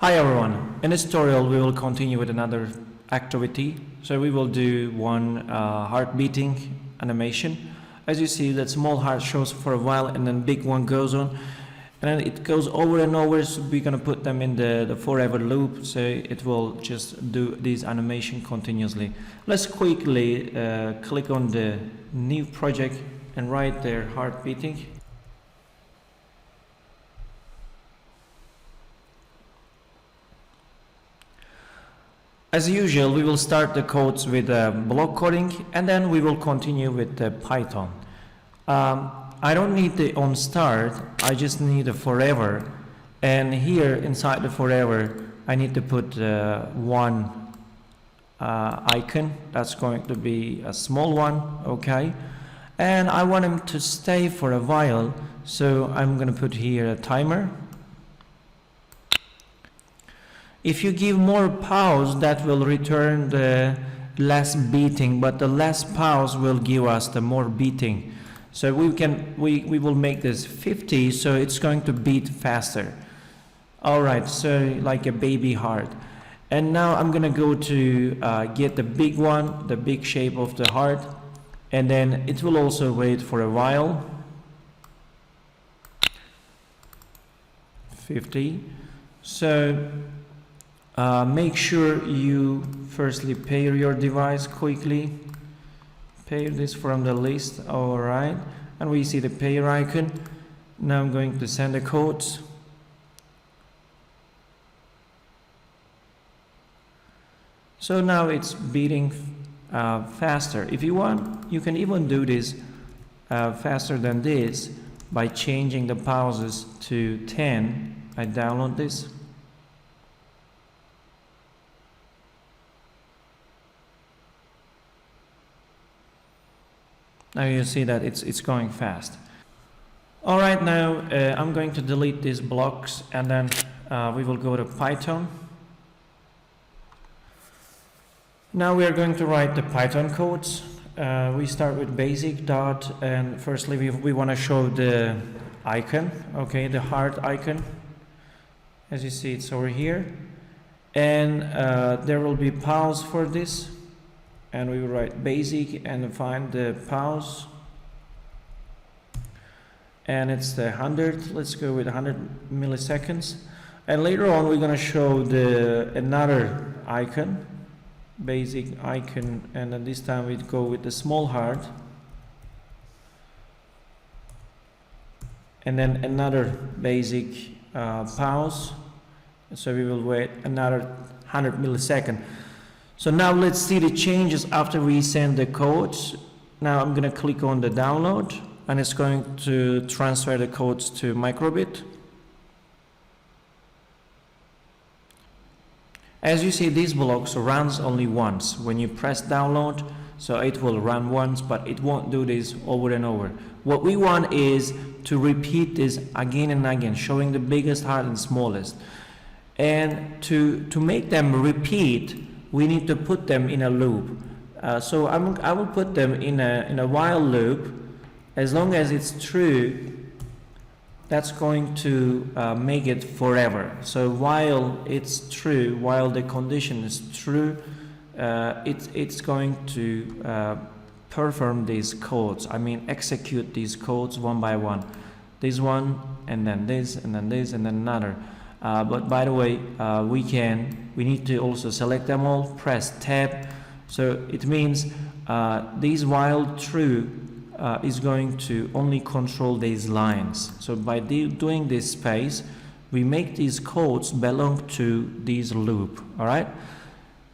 Hi everyone, in this tutorial we will continue with another activity. So we will do one heart beating animation. As you see, that small heart shows for a while and then big one goes on and then it goes over and over, so we're gonna put them in the forever loop, so it will just do this animation continuously. Let's quickly click on the new project and write their heart beating. As usual, we will start the codes with block coding and then we will continue with Python. I don't need the on start, I just need a forever, and here inside the forever I need to put one icon. That's going to be a small one, okay, and I want him to stay for a while, so I'm gonna put here a timer. If you give more pause, that will return the less beating, but the less pause will give us the more beating. So we will make this 50, so it's going to beat faster. All right, so like a baby heart. And now I'm gonna go to get the big one, the big shape of the heart, and then it will also wait for a while. 50. So make sure you firstly pair your device quickly. Pair this from the list. All right, and we see the pair icon. Now I'm going to send the codes. So now it's beating faster. If you want, you can even do this faster than this by changing the pauses to 10. I download this. Now you see that it's going fast. All right, now I'm going to delete these blocks and then we will go to Python. Now we are going to write the Python codes. We start with basic dot, and firstly we want to show the icon, okay, the heart icon. As you see, it's over here, and there will be pause for this. And we will write basic and find the pause, and it's the 100. Let's go with 100 milliseconds, and later on we're going to show another icon, basic icon, and then this time we go with the small heart, and then another basic pause, so we will wait another 100 milliseconds. So now let's see the changes after we send the codes. Now I'm going to click on the download and it's going to transfer the codes to microbit. As you see, these blocks runs only once when you press download, so it will run once, but it won't do this over and over. What we want is to repeat this again and again, showing the biggest heart and smallest. And to make them repeat, we need to put them in a loop. So I will put them in a while loop. As long as it's true, that's going to make it forever. So while it's true, while the condition is true, it's going to perform these codes. I mean, execute these codes one by one. This one, and then this, and then this, and then another. But by the way, we need to also select them all, press tab, so it means these while true is going to only control these lines. So by doing this space, we make these codes belong to this loop. All right,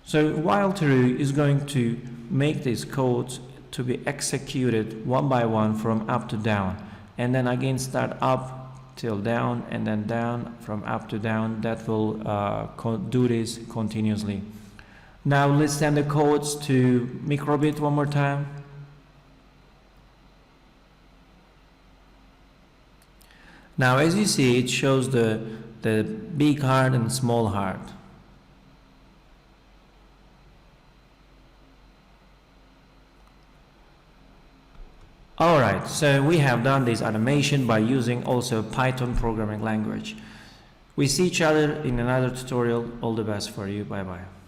so while true is going to make these codes to be executed one by one from up to down, and then again start up till down, and then down from up to down. That will do this continuously. Now let's send the codes to microbit one more time. Now as you see, it shows the big heart and small heart. Alright, so we have done this animation by using also Python programming language. We see each other in another tutorial. All the best for you. Bye bye.